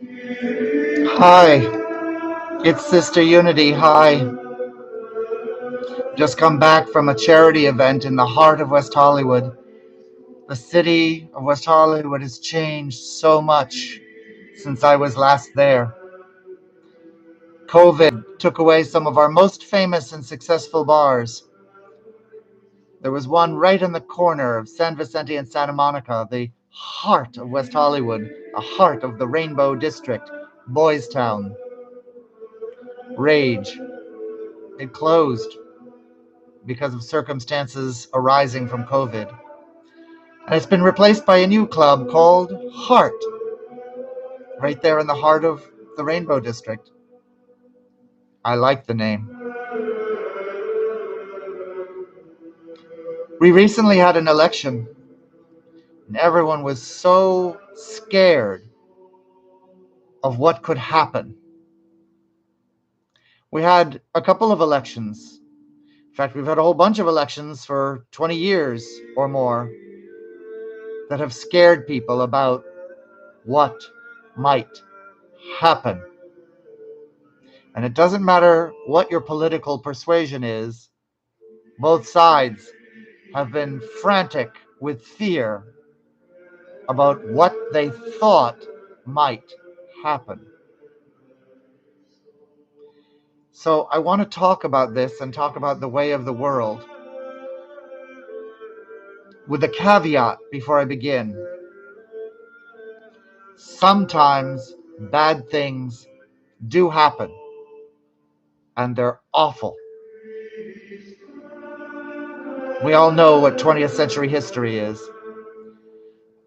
Hi, it's Sister Unity. Hi. Just come back from a charity event in the heart of West Hollywood. The city of West Hollywood has changed so much since I was last there. COVID took away some of our most famous and successful bars. There was one right in the corner of San Vicente and Santa Monica, the heart of West Hollywood, the heart of the Rainbow District, Boys Town. Rage. It closed because of circumstances arising from COVID. And it's been replaced by a new club called Heart, right there in the heart of the Rainbow District. I like the name. We recently had an election, and everyone was so scared of what could happen. We had a couple of elections. In fact, we've had a whole bunch of elections for 20 years or more that have scared people about what might happen. And it doesn't matter what your political persuasion is, both sides have been frantic with fear about what they thought might happen. So I want to talk about this and talk about the way of the world with a caveat before I begin. Sometimes bad things do happen, and they're awful. We all know what 20th century history is.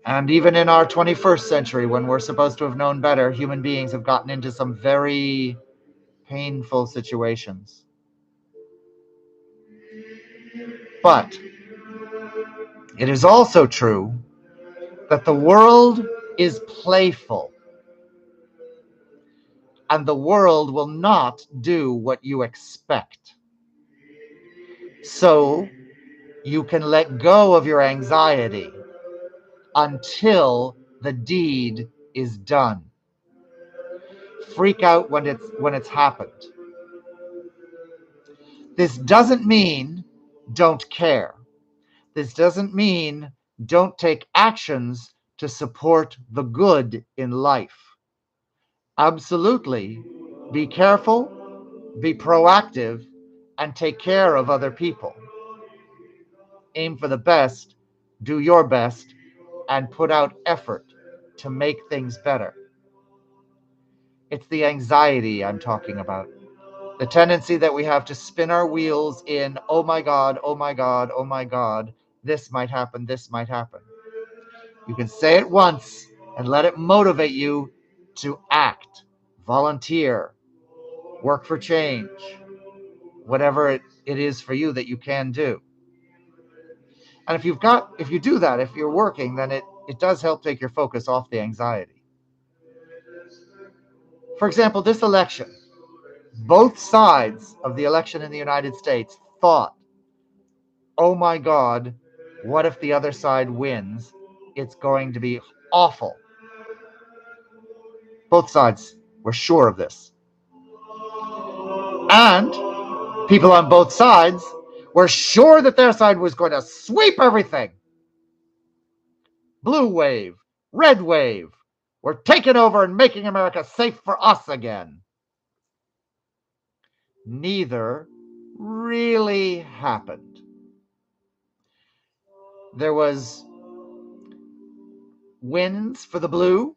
And even in our 21st century, when we're supposed to have known better, human beings have gotten into some very painful situations. But it is also true that the world is playful, and the world will not do what you expect. So you can let go of your anxiety until the deed is done. Freak out when it's happened. This doesn't mean don't care. This doesn't mean don't take actions to support the good in life. Absolutely. Be careful, be proactive, and take care of other people. Aim for the best, do your best, and put out effort to make things better. It's the anxiety I'm talking about. The tendency that we have to spin our wheels in, oh my God, oh my God, oh my God, this might happen, this might happen. You can say it once and let it motivate you to act, volunteer, work for change, whatever it is for you that you can do. And if you do that, if you're working, then it does help take your focus off the anxiety. For example, this election, both sides of the election in the United States thought, oh my God, what if the other side wins? It's going to be awful. Both sides were sure of this. And people on both sides were sure that their side was going to sweep everything. Blue wave, red wave, we're taking over and making America safe for us again. Neither really happened. There was wins for the blue,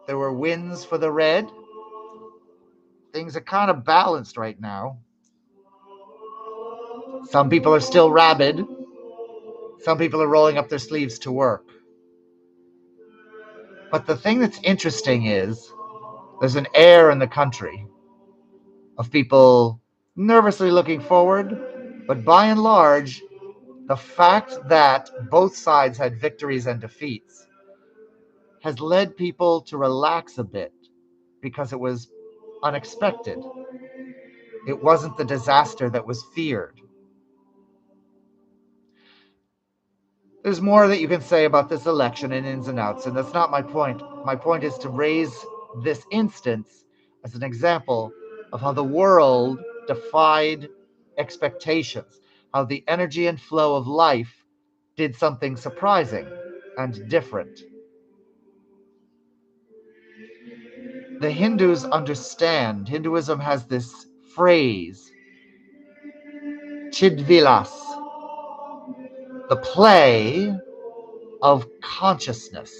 there were wins for the red. Things are kind of balanced right now. Some people are still rabid. Some people are rolling up their sleeves to work. But the thing that's interesting is there's an air in the country of people nervously looking forward, but by and large, the fact that both sides had victories and defeats has led people to relax a bit because it was unexpected. It wasn't the disaster that was feared. There's more that you can say about this election and ins and outs, and that's not my point. My point is to raise this instance as an example of how the world defied expectations, how the energy and flow of life did something surprising and different. The Hindus understand, Hinduism has this phrase, Chidvilas, the play of consciousness.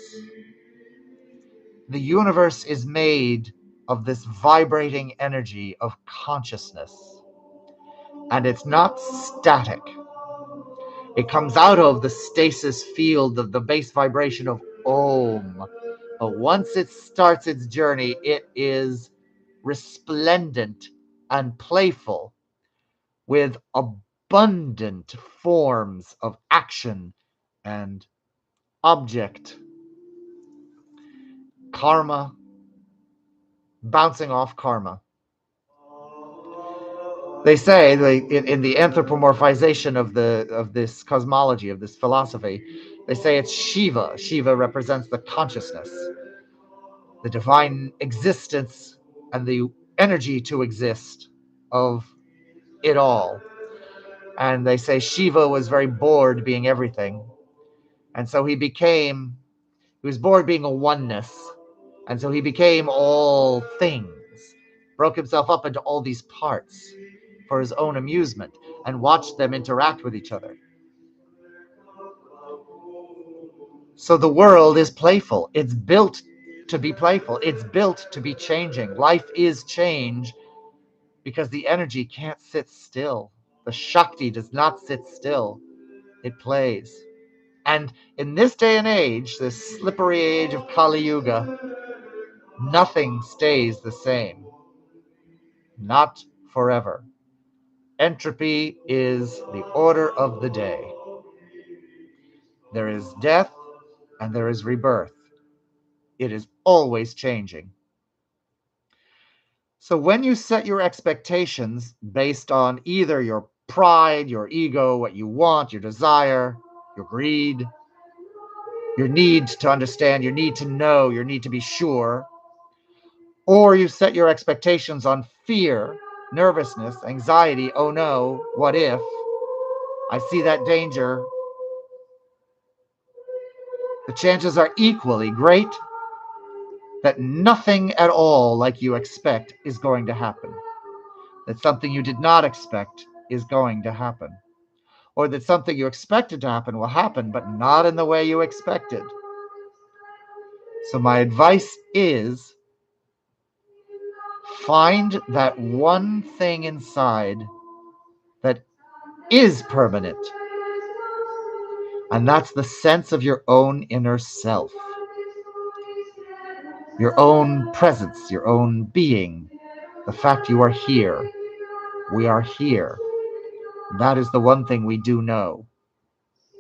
The universe is made of this vibrating energy of consciousness, and it's not static. It comes out of the stasis field of the base vibration of Om. But once it starts its journey, it is resplendent and playful with abundant forms of action and object, karma, bouncing off karma. They say in the anthropomorphization of this cosmology, of this philosophy, they say it's Shiva. Shiva represents the consciousness, the divine existence, and the energy to exist of it all. And they say Shiva was very bored being everything. And so he was bored being a oneness. And so he became all things, broke himself up into all these parts for his own amusement and watched them interact with each other. So the world is playful. It's built to be playful. It's built to be changing. Life is change because the energy can't sit still. The Shakti does not sit still. It plays. And in this day and age, this slippery age of Kali Yuga, nothing stays the same. Not forever. Entropy is the order of the day. There is death and there is rebirth. It is always changing. So when you set your expectations based on either your pride, your ego, what you want, your desire, your greed, your need to understand, your need to know, your need to be sure, or you set your expectations on fear, nervousness, anxiety, oh no, what if? I see that danger. The chances are equally great that nothing at all like you expect is going to happen. That something you did not expect is going to happen. Or that something you expected to happen will happen, but not in the way you expected. So my advice is find that one thing inside that is permanent. And that's the sense of your own inner self, your own presence, your own being, the fact you are here. We are here. That is the one thing we do know.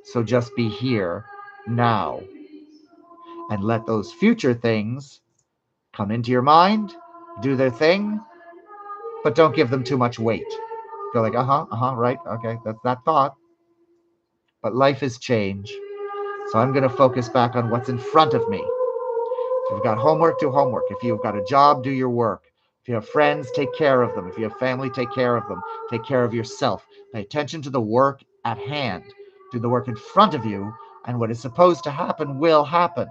So just be here now and let those future things come into your mind, do their thing, but don't give them too much weight. Go like, right, okay, that's that thought. But life is change. So I'm going to focus back on what's in front of me. If you've got homework, do homework. If you've got a job, do your work. If you have friends, take care of them. If you have family, take care of them. Take care of yourself. Pay attention to the work at hand. Do the work in front of you, and what is supposed to happen will happen.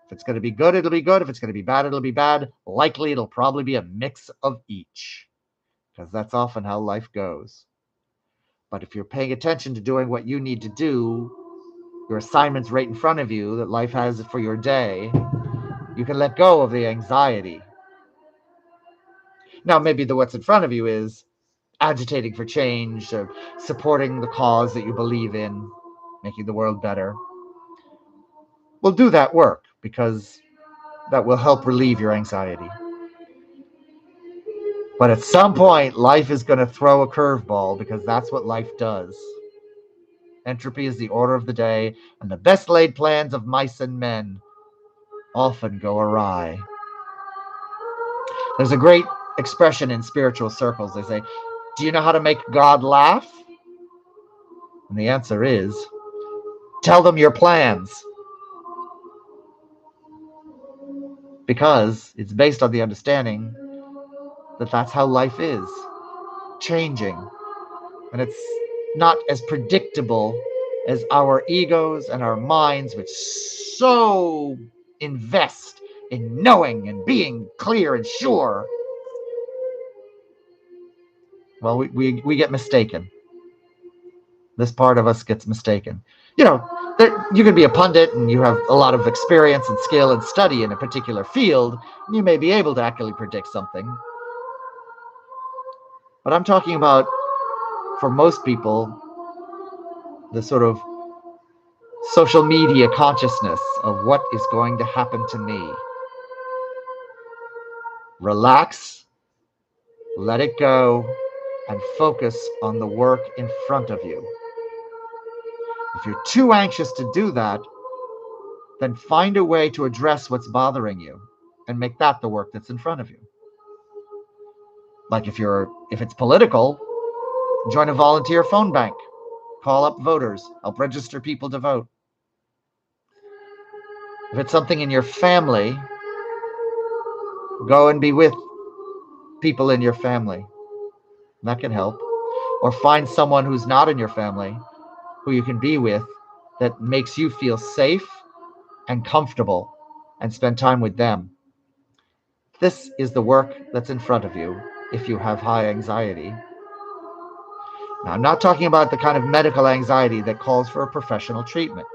If it's going to be good, it'll be good. If it's going to be bad, it'll be bad. Likely, it'll probably be a mix of each, because that's often how life goes. But if you're paying attention to doing what you need to do, your assignments right in front of you that life has for your day, you can let go of the anxiety. Now, maybe the what's in front of you is agitating for change, or supporting the cause that you believe in, making the world better. Well, do that work, because that will help relieve your anxiety. But at some point, life is going to throw a curveball, because that's what life does. Entropy is the order of the day, and the best laid plans of mice and men often go awry. There's a great expression in spiritual circles. They say, do you know how to make God laugh? And the answer is, tell them your plans. because it's based on the understanding that that's how life is, changing. And it's not as predictable as our egos and our minds, which so invest in knowing and being clear and sure. Well, we get mistaken. This part of us gets mistaken. You can be a pundit and you have a lot of experience and skill and study in a particular field, and you may be able to accurately predict something. But I'm talking about, for most people, the sort of social media consciousness of what is going to happen to me. Relax, let it go, and focus on the work in front of you. If you're too anxious to do that, then find a way to address what's bothering you and make that the work that's in front of you. Like if it's political, join a volunteer phone bank, call up voters, help register people to vote. If it's something in your family, go and be with people in your family. That can help. Or find someone who's not in your family who you can be with that makes you feel safe and comfortable, and spend time with them. This is the work that's in front of you if you have high anxiety. Now, I'm not talking about the kind of medical anxiety that calls for a professional treatment.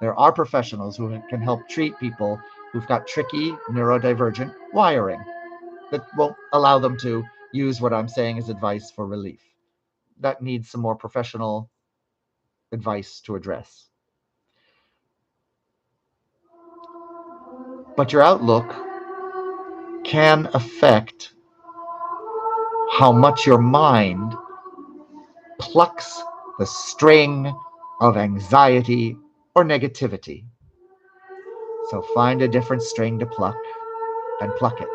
There are professionals who can help treat people who've got tricky neurodivergent wiring that won't allow them to use what I'm saying as advice for relief. That needs some more professional advice to address. But your outlook can affect how much your mind plucks the string of anxiety or negativity. So find a different string to pluck and pluck it.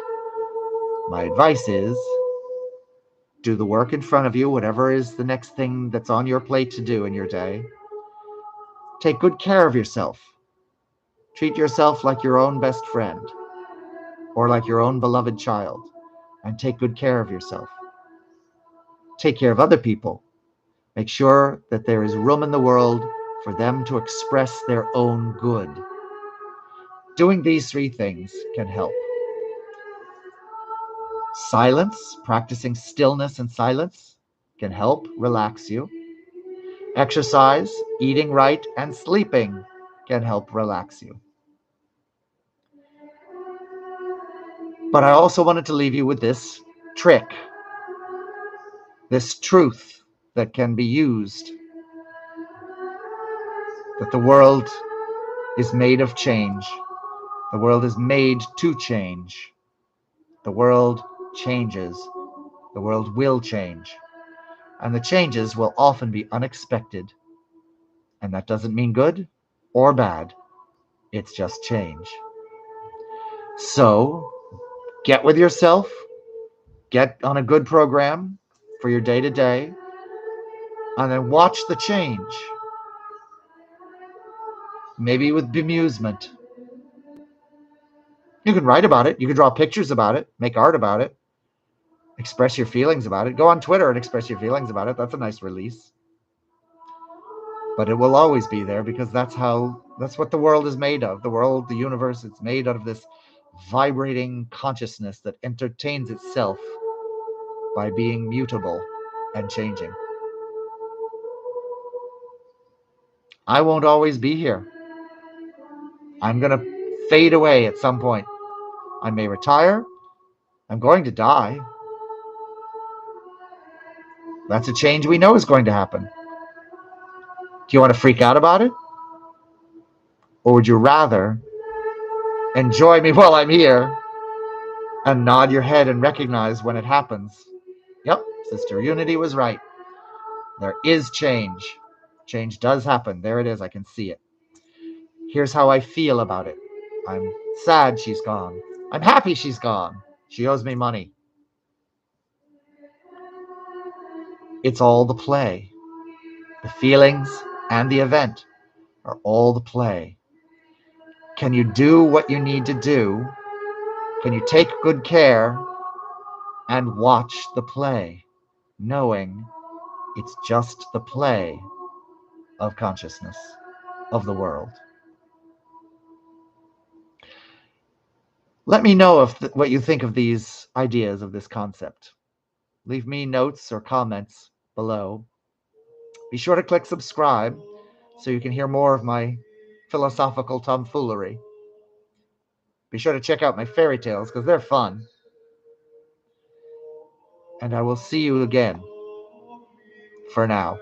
My advice is do the work in front of you, whatever is the next thing that's on your plate to do in your day. Take good care of yourself. Treat yourself like your own best friend or like your own beloved child, and take good care of yourself. Take care of other people. Make sure that there is room in the world for them to express their own good. Doing these three things can help. Silence, practicing stillness and silence, can help relax you. Exercise, eating right, and sleeping can help relax you. But I also wanted to leave you with this trick, this truth that can be used, that the world is made of change. The world is made to change. The world changes. The world will change. And the changes will often be unexpected. And that doesn't mean good or bad. It's just change. So get with yourself. Get on a good program for your day-to-day. And then watch the change. Maybe with bemusement. You can write about it. You can draw pictures about it. Make art about it. Express your feelings about it. Go on Twitter and express your feelings about it. That's a nice release. But it will always be there because that's what the world is made of. The world, the universe, it's made out of this vibrating consciousness that entertains itself by being mutable and changing. I won't always be here. I'm going to fade away at some point. I may retire. I'm going to die. That's a change we know is going to happen. Do you want to freak out about it? Or would you rather enjoy me while I'm here and nod your head and recognize when it happens? Yep, Sister Unity was right. There is change. Change does happen. There it is. I can see it. Here's how I feel about it. I'm sad she's gone. I'm happy she's gone. She owes me money. It's all the play. The feelings and the event are all the play. Can you do what you need to do Can you take good care and watch the play, knowing it's just the play of consciousness, of the world? Let me know what you think of these ideas, of this concept. Leave me notes or comments below. Be sure to click subscribe so you can hear more of my philosophical tomfoolery. Be sure to check out my fairy tales because they're fun. And I will see you again for now.